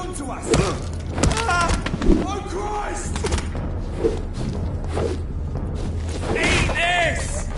onto us! Oh, Christ! Eat this!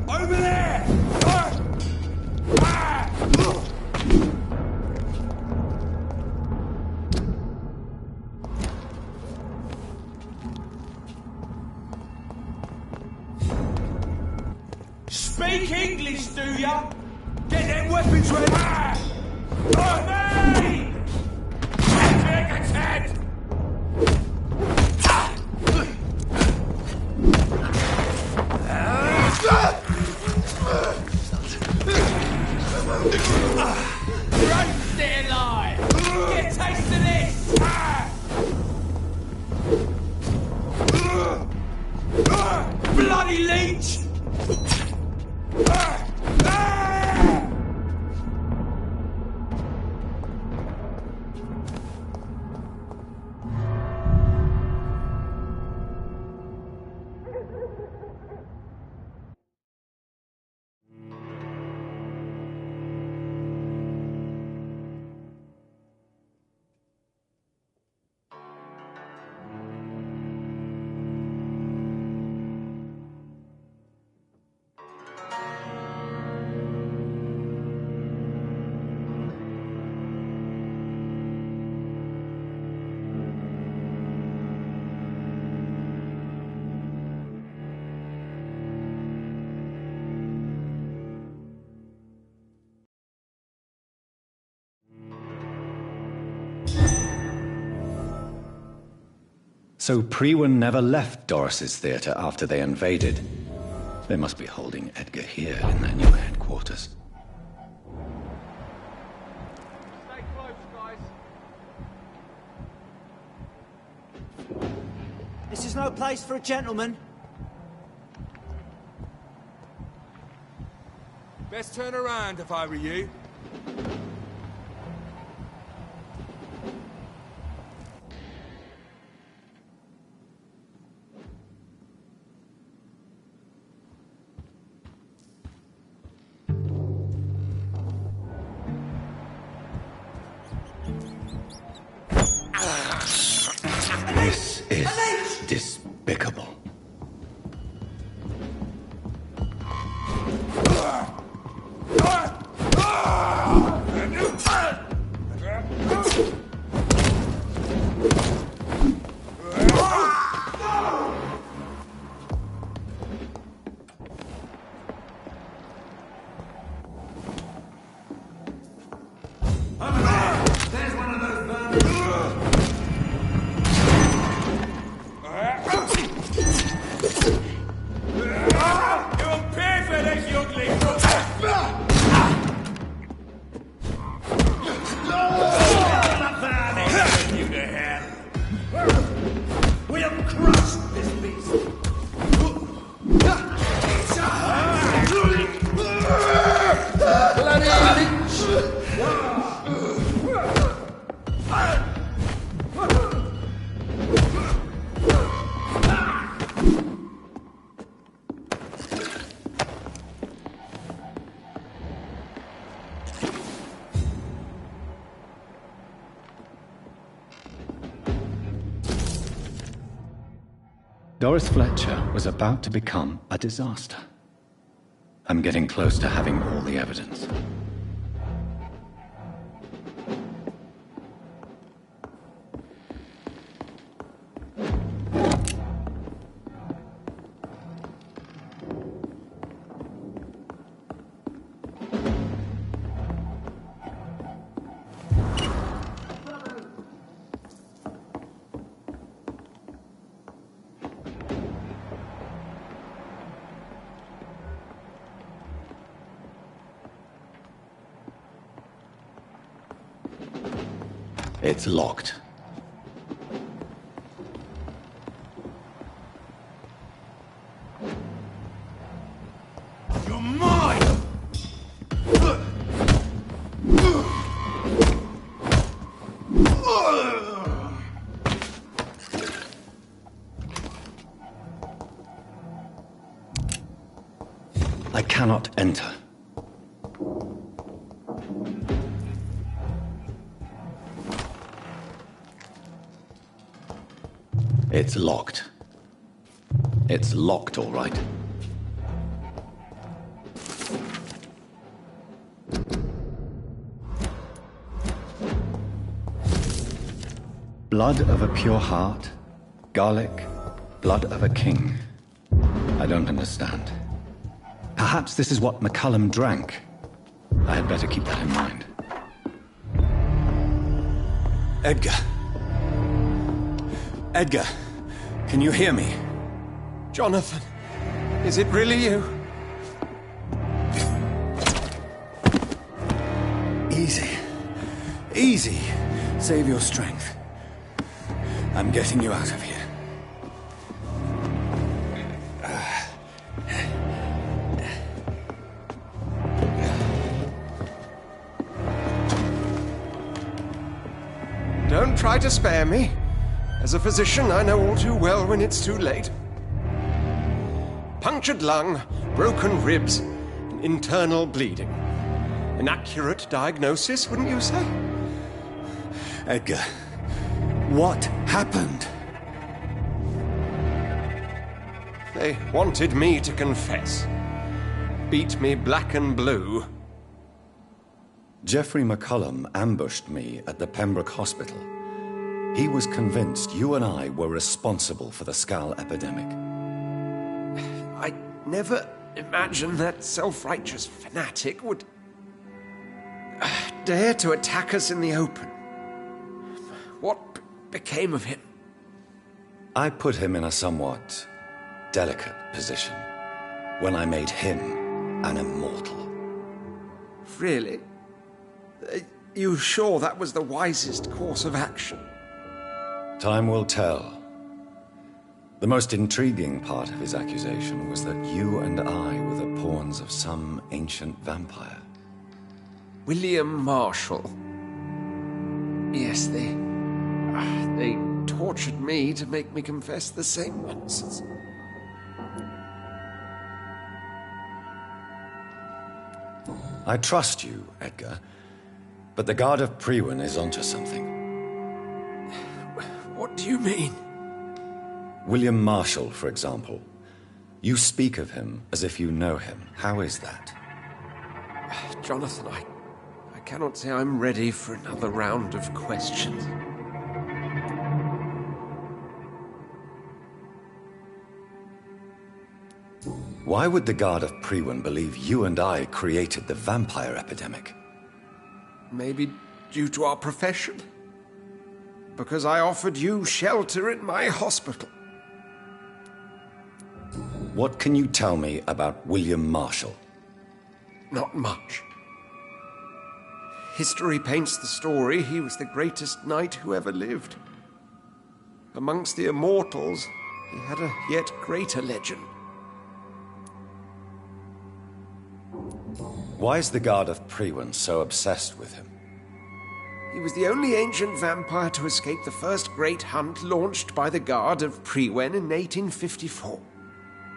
Over there! Speak English, do ya? Get them weapons ready! Me! Take its head! Don't stay alive! Get a taste of this! Bloody leech! So Prewen never left Doris's theatre after they invaded. They must be holding Edgar here in their new headquarters. Stay close, guys. This is no place for a gentleman. Best turn around if I were you. This is despicable. There's one of those vermin. Doris Fletcher was about to become a disaster. I'm getting close to having all the evidence. It's locked. You're mine! I cannot enter. It's locked. It's locked, all right. Blood of a pure heart, garlic, blood of a king. I don't understand. Perhaps this is what McCullum drank. I had better keep that in mind. Edgar. Edgar, can you hear me? Jonathan, is it really you? Easy. Easy. Save your strength. I'm getting you out of here. Don't try to spare me. As a physician, I know all too well when it's too late. Punctured lung, broken ribs, and internal bleeding. An accurate diagnosis, wouldn't you say? Edgar, what happened? They wanted me to confess. Beat me black and blue. Jeffrey McCullum ambushed me at the Pembroke Hospital. He was convinced you and I were responsible for the Skal epidemic. I never imagined that self-righteous fanatic would dare to attack us in the open. What became of him? I put him in a somewhat delicate position when I made him an immortal. Really? You sure that was the wisest course of action? Time will tell. The most intriguing part of his accusation was that you and I were the pawns of some ancient vampire. William Marshall. Yes, they tortured me to make me confess the same nonsense. I trust you, Edgar, but the Guard of Priwen is onto something. What do you mean? William Marshall, for example. You speak of him as if you know him. How is that? Jonathan, I cannot say I'm ready for another round of questions. Why would the Guard of Priwen believe you and I created the vampire epidemic? Maybe due to our profession? Because I offered you shelter in my hospital. What can you tell me about William Marshall? Not much. History paints the story he was the greatest knight who ever lived. Amongst the immortals, he had a yet greater legend. Why is the Guard of Priwen so obsessed with him? He was the only ancient vampire to escape the first great hunt launched by the Guard of Priwen in 1854.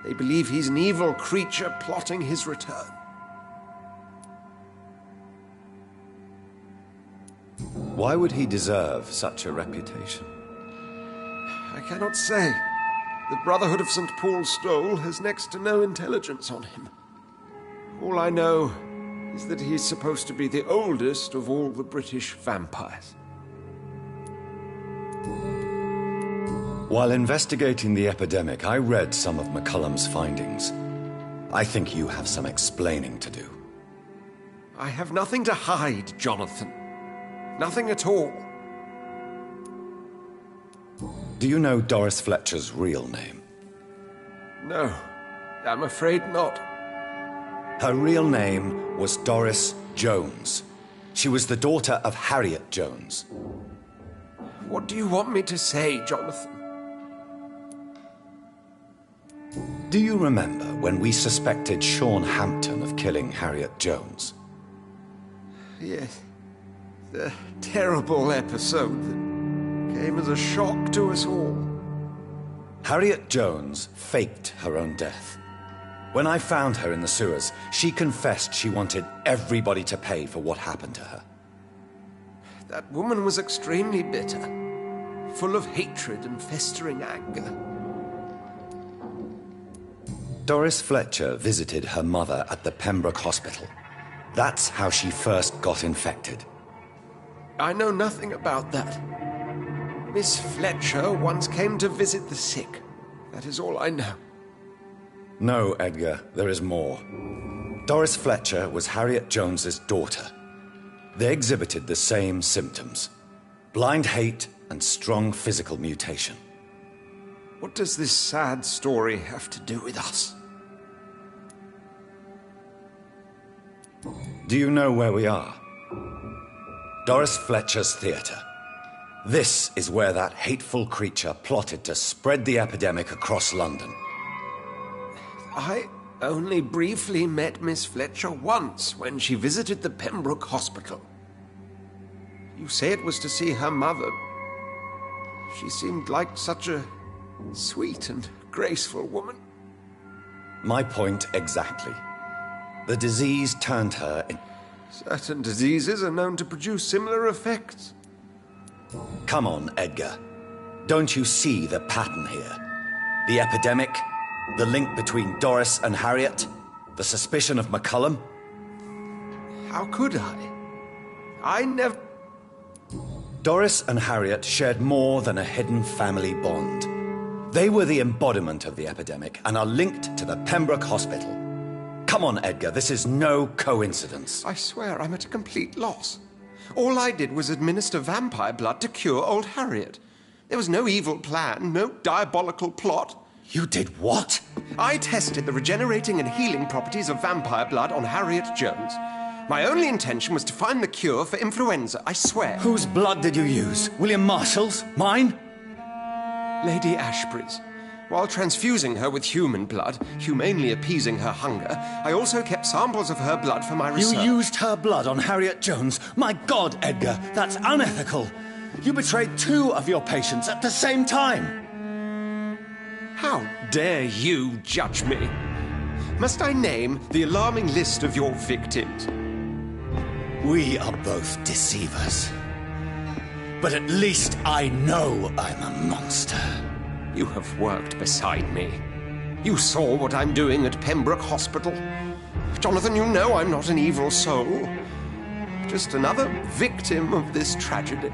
They believe he's an evil creature plotting his return. Why would he deserve such a reputation? I cannot say. The Brotherhood of St. Paul's Stole has next to no intelligence on him. All I know is that he's supposed to be the oldest of all the British vampires. While investigating the epidemic, I read some of McCullum's findings. I think you have some explaining to do. I have nothing to hide, Jonathan. Nothing at all. Do you know Doris Fletcher's real name? No, I'm afraid not. Her real name was Doris Jones. She was the daughter of Harriet Jones. What do you want me to say, Jonathan? Do you remember when we suspected Sean Hampton of killing Harriet Jones? Yes. The terrible episode that came as a shock to us all. Harriet Jones faked her own death. When I found her in the sewers, she confessed she wanted everybody to pay for what happened to her. That woman was extremely bitter, full of hatred and festering anger. Doris Fletcher visited her mother at the Pembroke Hospital. That's how she first got infected. I know nothing about that. Miss Fletcher once came to visit the sick. That is all I know. No, Edgar, there is more. Doris Fletcher was Harriet Jones's daughter. They exhibited the same symptoms: blind hate and strong physical mutation. What does this sad story have to do with us? Do you know where we are? Doris Fletcher's theatre. This is where that hateful creature plotted to spread the epidemic across London. I only briefly met Miss Fletcher once when she visited the Pembroke Hospital. You say it was to see her mother. She seemed like such a sweet and graceful woman. My point exactly. The disease turned her in... Certain diseases are known to produce similar effects. Come on, Edgar. Don't you see the pattern here? The epidemic, the link between Doris and Harriet, the suspicion of McCullum. How could I? I never... Doris and Harriet shared more than a hidden family bond. They were the embodiment of the epidemic and are linked to the Pembroke Hospital. Come on, Edgar, this is no coincidence. I swear I'm at a complete loss. All I did was administer vampire blood to cure old Harriet. There was no evil plan, no diabolical plot. You did what? I tested the regenerating and healing properties of vampire blood on Harriet Jones. My only intention was to find the cure for influenza, I swear. Whose blood did you use? William Marshall's? Mine? Lady Ashbury's. While transfusing her with human blood, humanely appeasing her hunger, I also kept samples of her blood for my research. You used her blood on Harriet Jones? My God, Edgar, that's unethical. You betrayed 2 of your patients at the same time. How dare you judge me? Must I name the alarming list of your victims? We are both deceivers. But at least I know I'm a monster. You have worked beside me. You saw what I'm doing at Pembroke Hospital. Jonathan, you know I'm not an evil soul. Just another victim of this tragedy.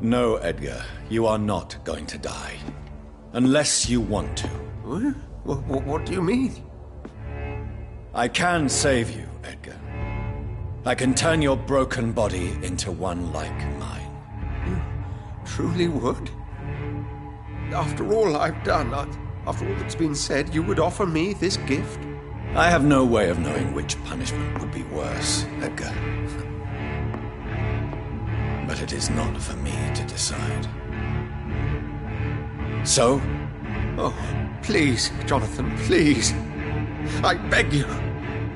No, Edgar, you are not going to die. Unless you want to. What do you mean? I can save you, Edgar. I can turn your broken body into one like mine. You truly would? After all I've done, after all that's been said, you would offer me this gift? I have no way of knowing which punishment would be worse, Edgar. But it is not for me to decide. So? Oh, please, Jonathan, please. I beg you.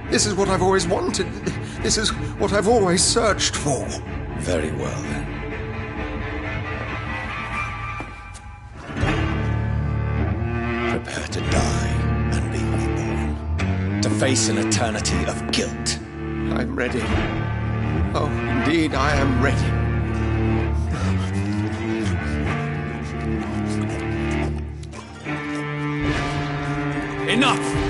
This is what I've always wanted. This is what I've always searched for. Very well, then. Prepare to die and be reborn. To face an eternity of guilt. I'm ready. Oh, indeed, I am ready. Enough!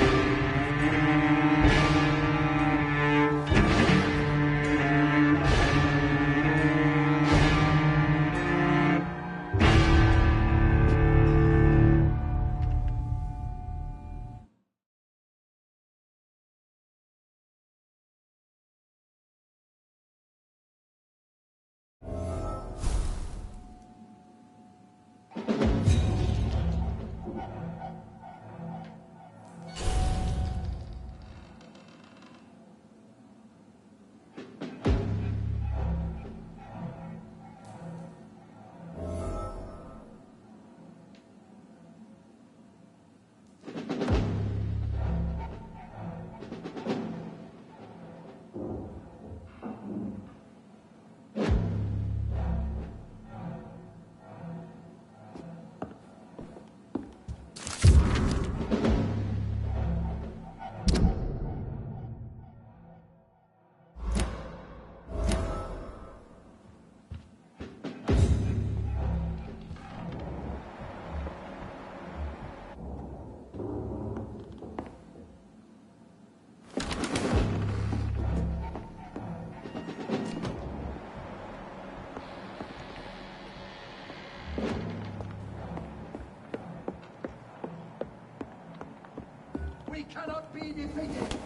We cannot be defeated!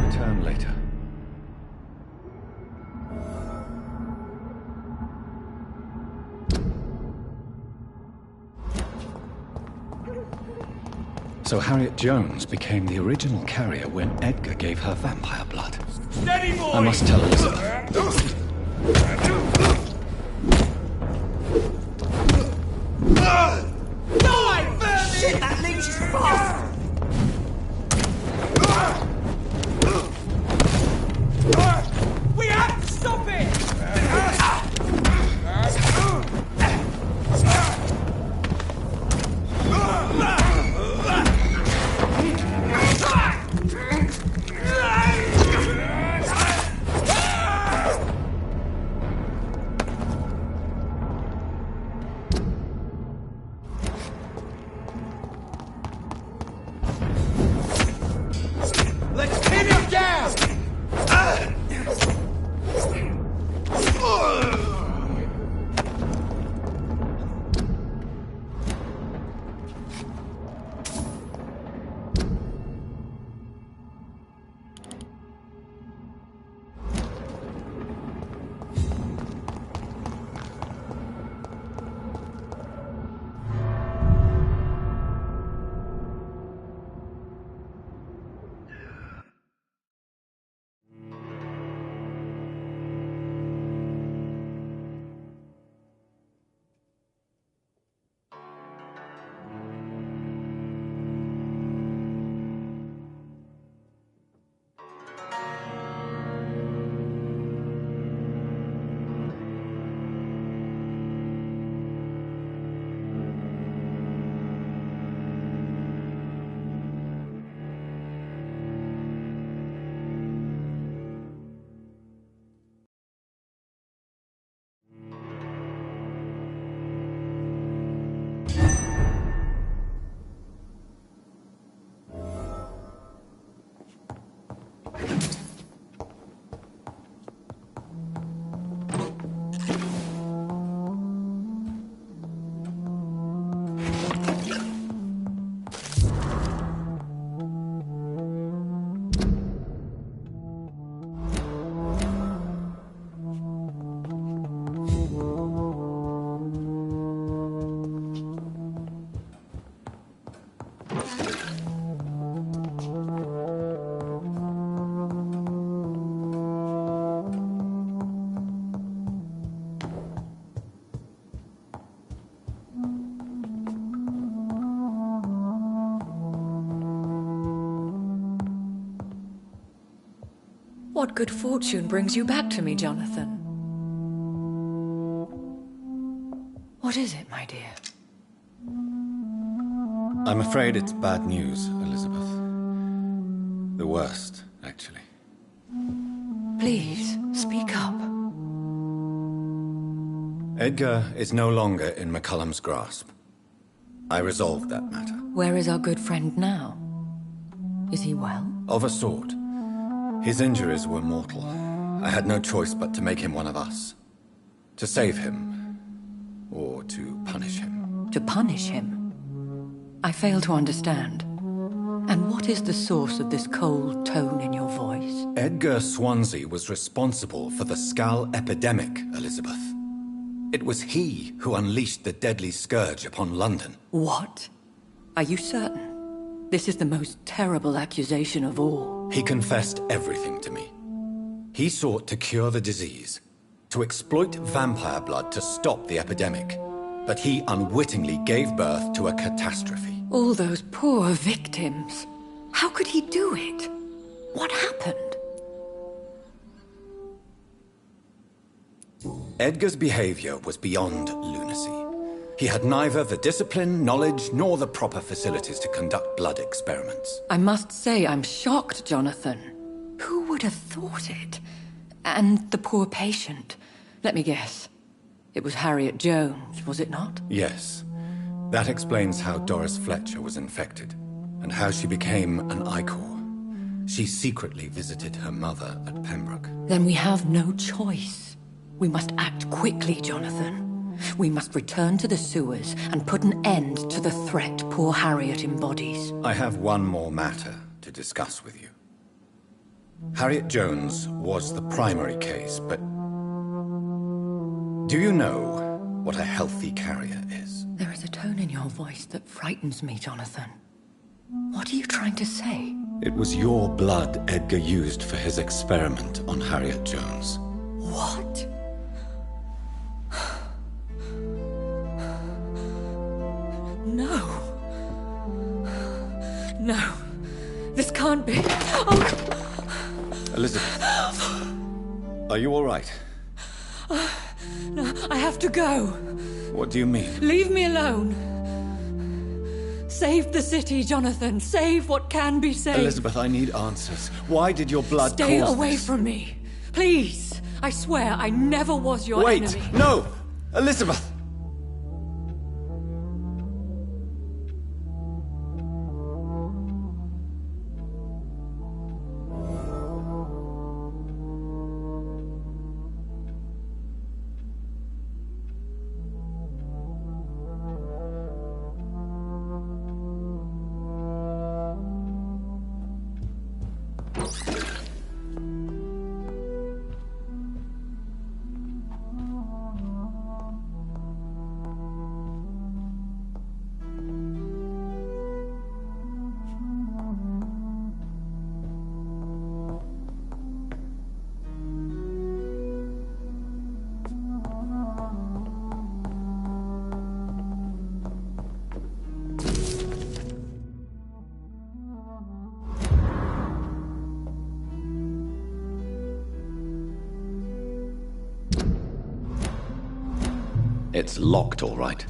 Return later. So Harriet Jones became the original carrier when Edgar gave her vampire blood. Steady, boy! I must tell Elizabeth. Shit, that leech is fast! We have to stop it! What good fortune brings you back to me, Jonathan? What is it, my dear? I'm afraid it's bad news, Elizabeth. The worst, actually. Please, speak up. Edgar is no longer in McCullum's grasp. I resolved that matter. Where is our good friend now? Is he well? Of a sort. His injuries were mortal. I had no choice but to make him one of us. To save him, or to punish him. To punish him? I fail to understand. And what is the source of this cold tone in your voice? Edgar Swansea was responsible for the Skull epidemic, Elizabeth. It was he who unleashed the deadly scourge upon London. What? Are you certain? This is the most terrible accusation of all. He confessed everything to me. He sought to cure the disease, to exploit vampire blood to stop the epidemic. But he unwittingly gave birth to a catastrophe. All those poor victims. How could he do it? What happened? Edgar's behavior was beyond lunacy. He had neither the discipline, knowledge, nor the proper facilities to conduct blood experiments. I must say I'm shocked, Jonathan. Who would have thought it? And the poor patient. Let me guess. It was Harriet Jones, was it not? Yes. That explains how Doris Fletcher was infected, and how she became an Icor. She secretly visited her mother at Pembroke. Then we have no choice. We must act quickly, Jonathan. We must return to the sewers and put an end to the threat poor Harriet embodies. I have one more matter to discuss with you. Harriet Jones was the primary case, but do you know what a healthy carrier is? There is a tone in your voice that frightens me, Jonathan. What are you trying to say? It was your blood Edgar used for his experiment on Harriet Jones. What? No. No. This can't be. Oh. Elizabeth, are you all right? No, I have to go. What do you mean? Leave me alone. Save the city, Jonathan. Save what can be saved. Elizabeth, I need answers. Why did your blood Stay cause away this? from me. Please. I swear I never was your Wait! enemy. No! Elizabeth! It's locked, all right.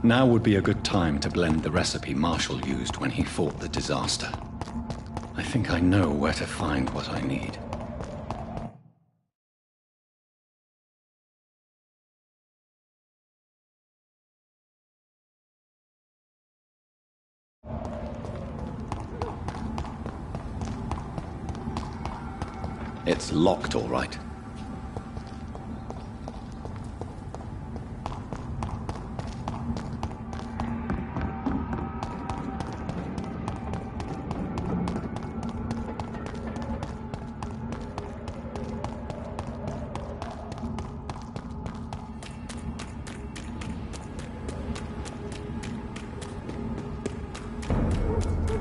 Now would be a good time to blend the recipe Marshall used when he fought the disaster. I think I know where to find what I need. It's locked, all right.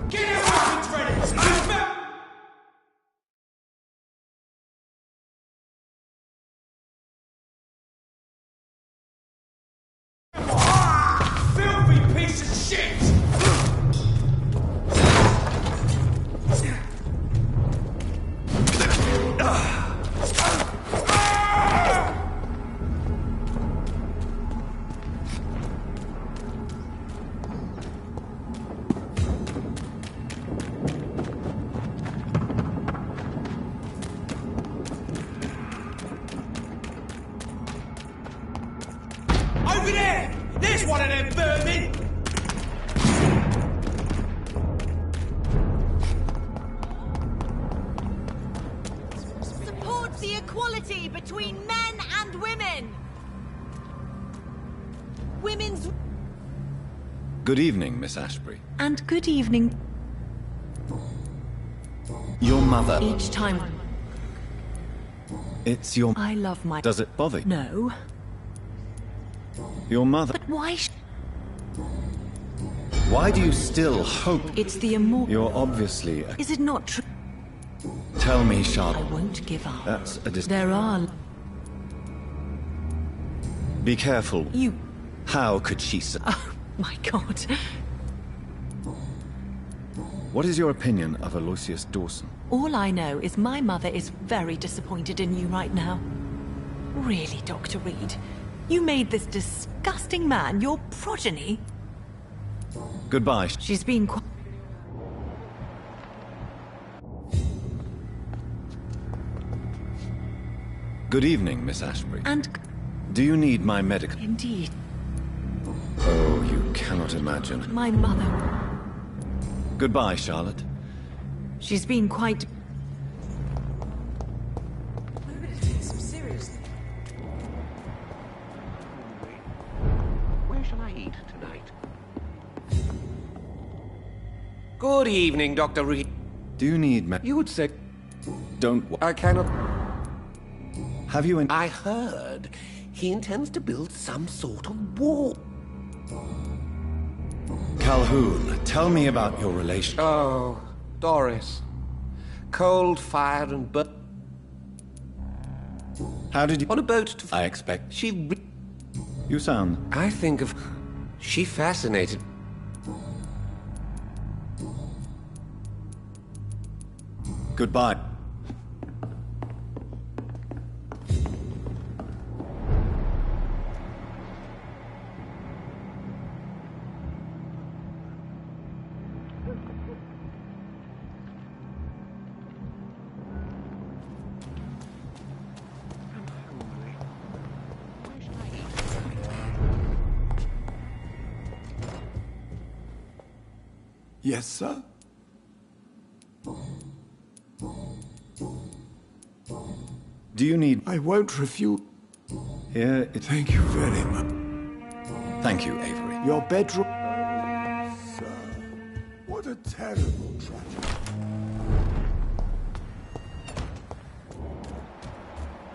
Get your weapons ready! Filthy piece of shit! Over there! There's one of them vermin! Support the equality between men and women! Women's... Good evening, Miss Ashbury. And good evening. Your mother... Each time It's your... I love my... Does it bother you? No. Your mother... But why Why do you still hope? It's the immortal... You're obviously... Is it not true? Tell me, I Charlotte. won't give up. That's a There are... Be careful. You... How could she... Oh, my God. What is your opinion of Aloysius Dawson? All I know is my mother is very disappointed in you right now. Really, Dr. Reed? You made this disgusting man your progeny? Goodbye. She's been quite... Good evening, Miss Ashbury. And... Do you need my medical... Indeed. Oh, you cannot imagine. My mother... Goodbye, Charlotte. She's been quite... Seriously. Where shall I eat tonight? Good evening, Dr. Reed. Do you need me... You would say... Don't... I cannot... Have you... I heard he intends to build some sort of wall. Calhoun, tell me about your relation. Oh, Doris. Cold-fired and burnt... How did you... On a boat to... I expect... She... You sound... I think of... She fascinated... Goodbye. Yes, sir? Do you need... I won't refuse. Here it... Thank you very much. Thank you, Avery. Your bedroom... Sir, what a terrible tragedy.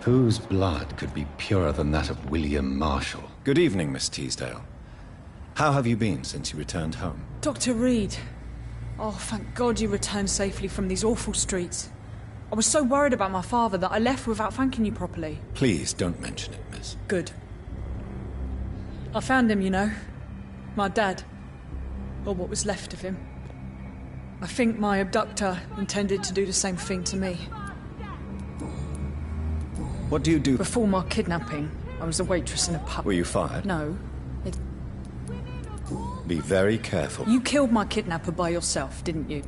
Whose blood could be purer than that of William Marshall? Good evening, Miss Teasdale. How have you been since you returned home? Dr. Reed. Oh, thank God you returned safely from these awful streets. I was so worried about my father that I left without thanking you properly. Please don't mention it, miss. Good. I found him, you know. My dad. Or what was left of him. I think my abductor intended to do the same thing to me. What do you do? Before my kidnapping, I was a waitress in a pub. Were you fired? No. Be very careful. You killed my kidnapper by yourself, didn't you?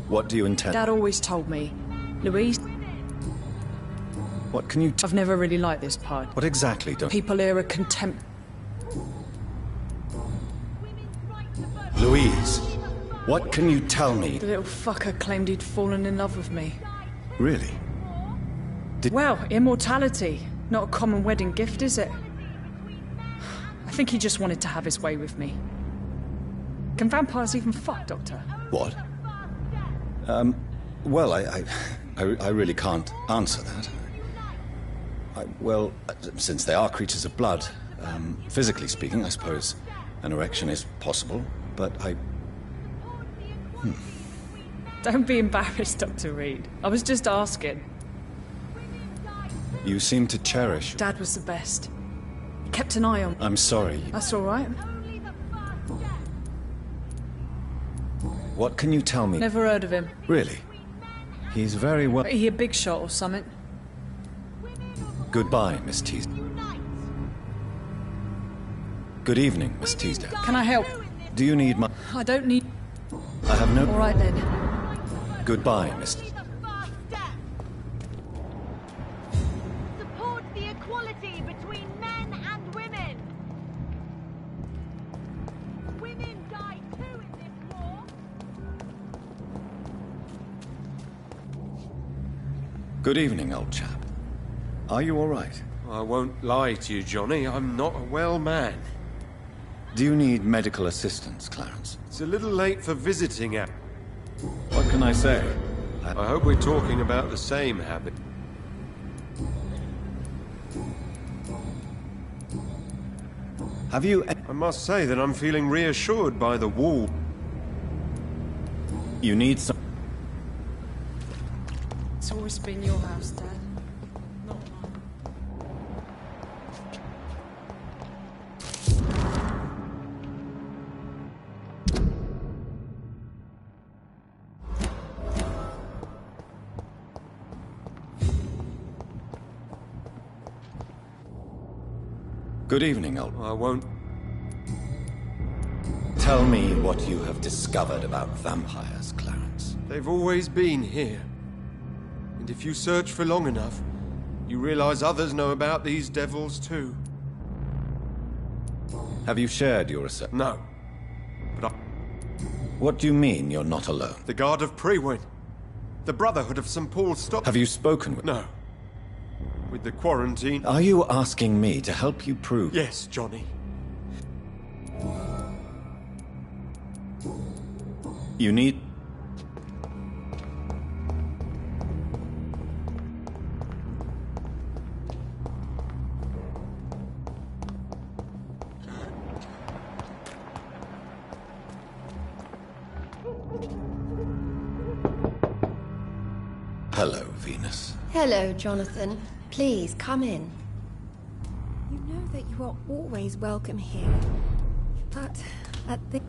What do you intend? Dad always told me, Louise, What can you I've never really liked this part. What exactly don't... People here are contempt. Louise, what can you tell me? The little fucker claimed he'd fallen in love with me. Really? Well, immortality. Not a common wedding gift, is it? I think he just wanted to have his way with me. Can vampires even fuck, Doctor? What? Well, I really can't answer that. Well, since they are creatures of blood, physically speaking, I suppose an erection is possible, but Don't be embarrassed, Dr. Reed. I was just asking. You seem to cherish... Dad was the best. He kept an eye on... I'm sorry. That's all right. What can you tell me? Never heard of him. Really? He's very well... He a big shot or something? Goodbye, Miss Teasdale. Good evening, Miss Teasdale. Can I help? Do you need my... I don't need... I have no... All right, then. Goodbye, Miss... Support the equality between men and women. Women die too in this war. Good evening, old chap. Are you all right? I won't lie to you, Johnny. I'm not a well man. Do you need medical assistance, Clarence? It's a little late for visiting at. What can I say? I hope we're talking about the same habit. Have you... I must say that I'm feeling reassured by the wall. You need some... It's always been your house, Dad. Not mine. Good evening, old... I won't... Tell me what you have discovered about vampires, Clarence. They've always been here. And if you search for long enough, you realize others know about these devils too. Have you shared your research? No. But What do you mean you're not alone? the Guard of Prewin. The Brotherhood of St. Paul's stop... Have you spoken with... No. With the quarantine... Are you asking me to help you prove... Yes, Johnny. You need... Hello, Venus. Hello, Jonathan. Please, come in. You know that you are always welcome here. But at the...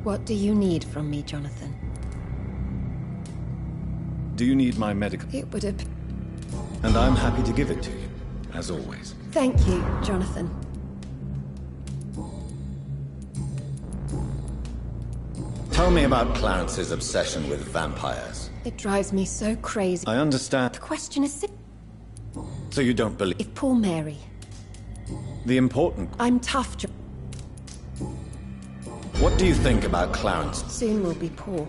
What do you need from me, Jonathan? Do you need my medical... It would have... And I'm happy to give it to you, as always. Thank you, Jonathan. Tell me about Clarence's obsession with vampires. It drives me so crazy. I understand. The question is... So you don't believe... If poor Mary... The important... I'm tough, What do you think about Clarence? Soon we'll be poor.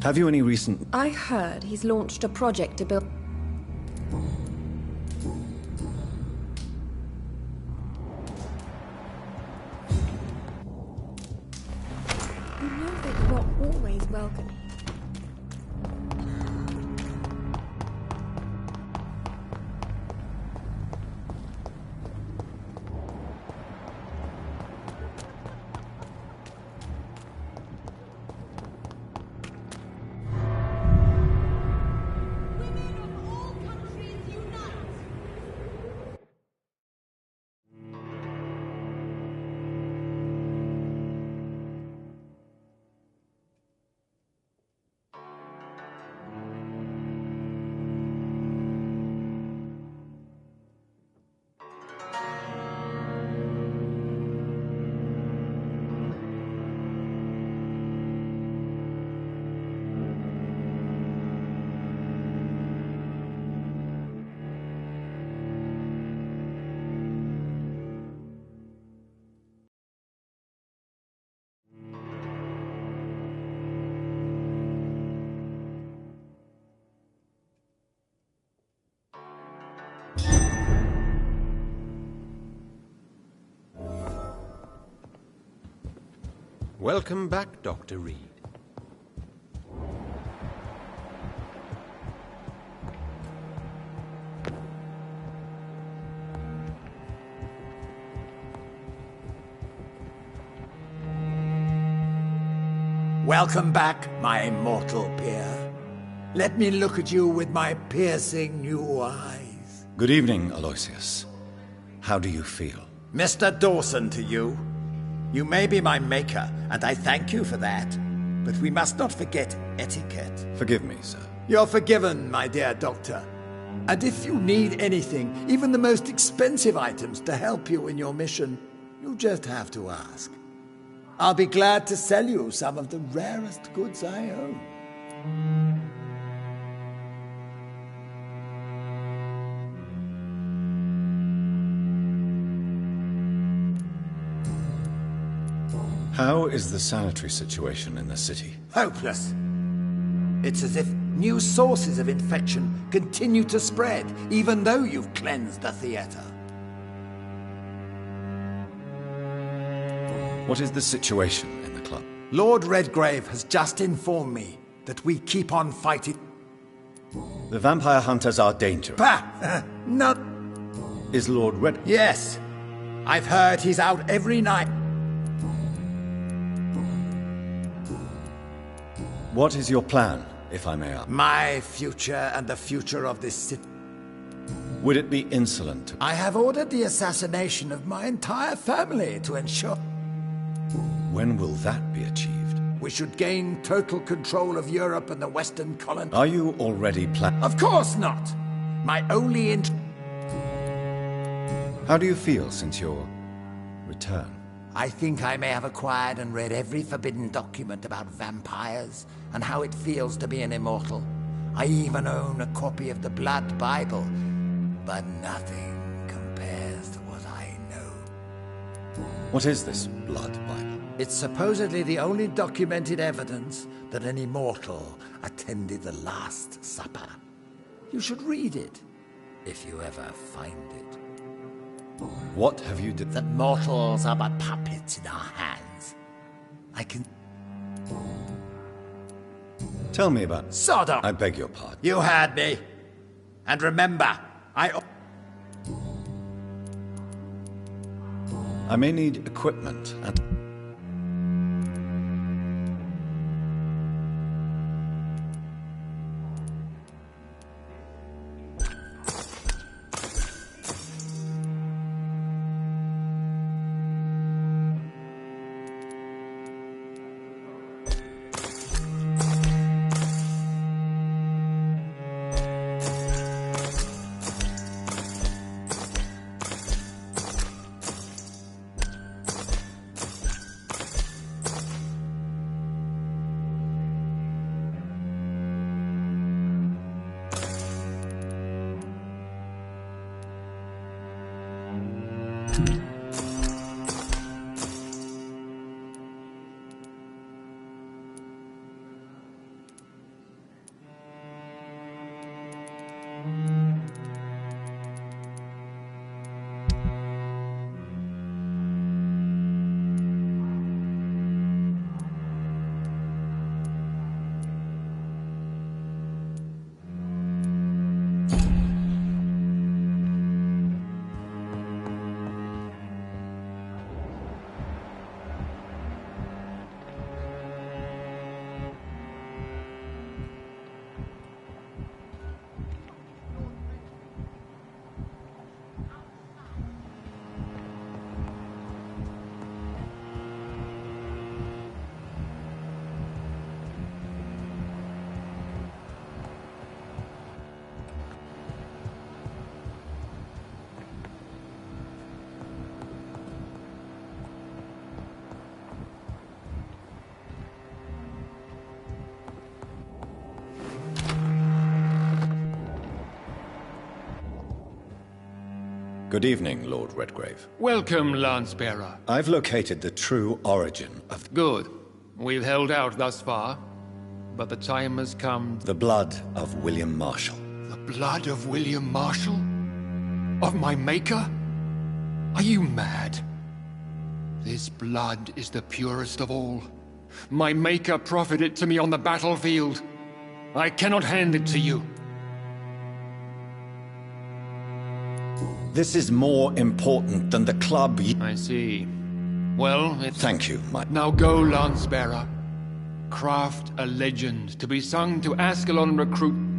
Have you any recent... I heard he's launched a project to build... You know that you are always welcome. Welcome back, Dr. Reed. Welcome back, my mortal peer. Let me look at you with my piercing new eyes. Good evening, Aloysius. How do you feel? Mr. Dawson to you. You may be my maker, and I thank you for that. But we must not forget etiquette. Forgive me, sir. You're forgiven, my dear doctor. And if you need anything, even the most expensive items to help you in your mission, you just have to ask. I'll be glad to sell you some of the rarest goods I own. How is the sanitary situation in the city? Hopeless. It's as if new sources of infection continue to spread, even though you've cleansed the theater. What is the situation in the club? Lord Redgrave has just informed me that we keep on fighting. The vampire hunters are dangerous. Bah! Not... Is Lord Red... Yes. I've heard he's out every night. What is your plan, if I may ask? My future and the future of this city. Would it be insolent? I have ordered the assassination of my entire family to ensure... When will that be achieved? We should gain total control of Europe and the Western colonies. Are you already planning? Of course not! My only How do you feel since your return? I think I may have acquired and read every forbidden document about vampires and how it feels to be an immortal. I even own a copy of the Blood Bible, but nothing compares to what I know. What is this Blood Bible? It's supposedly the only documented evidence that an immortal attended the Last Supper. You should read it, if you ever find it. What have you done? That mortals are but puppets in our hands. I can... Tell me about... Sodom! I beg your pardon. You heard me. And remember, I may need equipment and... Good evening, Lord Redgrave. Welcome, Lance-Bearer. I've located the true origin of... Good. We've held out thus far, but the time has come... The blood of William Marshall. The blood of William Marshall? Of my maker? Are you mad? This blood is the purest of all. My maker proffered it to me on the battlefield. I cannot hand it to you. This is more important than the club. I see. Well, Thank you, my... Now go, Lancebearer. Craft a legend to be sung to Ascalon recruit...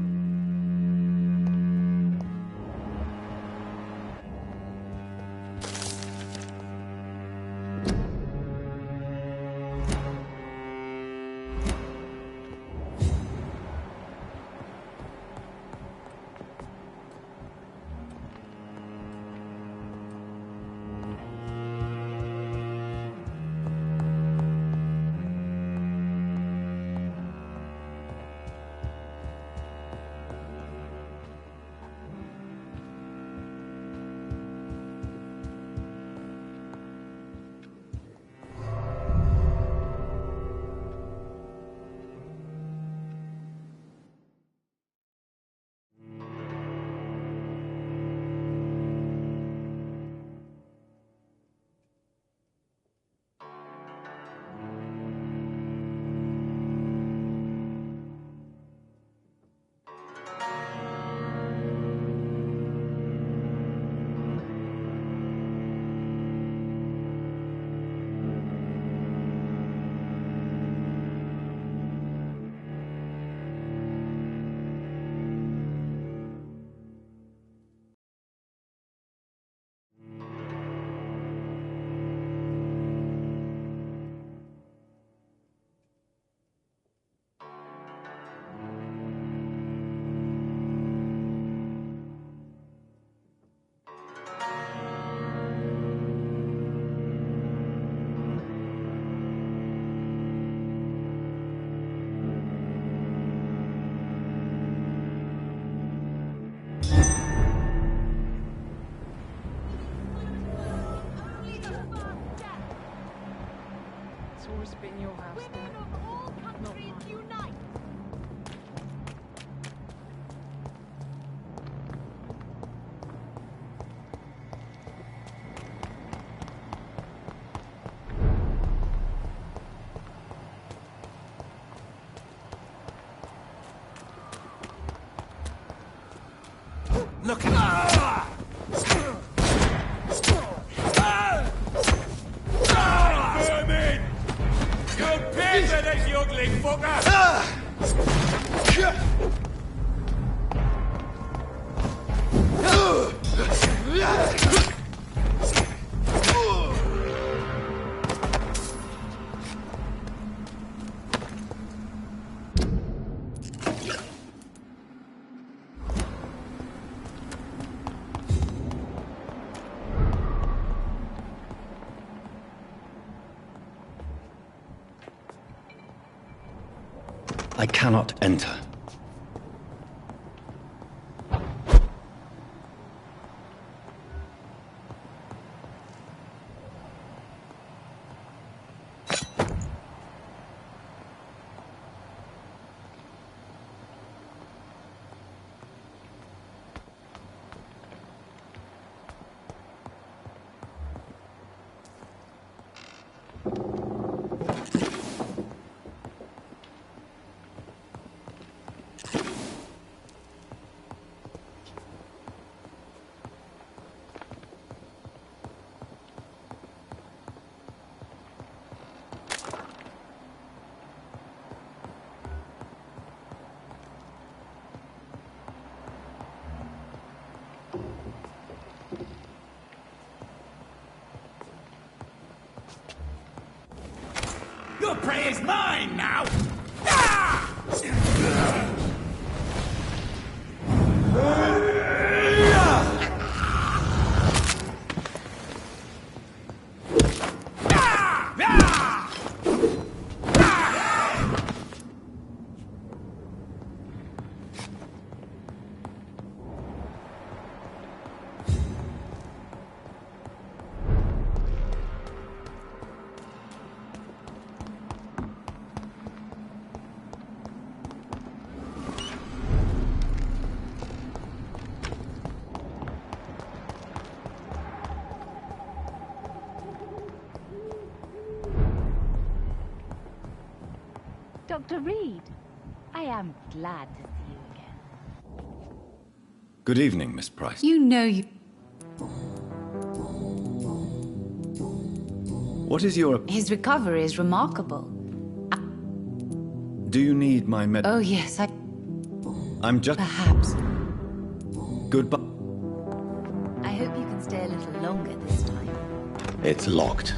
It's always been your house, Women Dad. of all countries unite! Look at Vermin! You pig for this youngling fucker! I cannot enter. Your prey is mine now! Dr. Reed. I am glad to see you again. Good evening, Miss Price. You know you... What is your... His recovery is remarkable. Do you need my med... Oh, yes, I'm just... Perhaps. Goodbye. I hope you can stay a little longer this time. It's locked.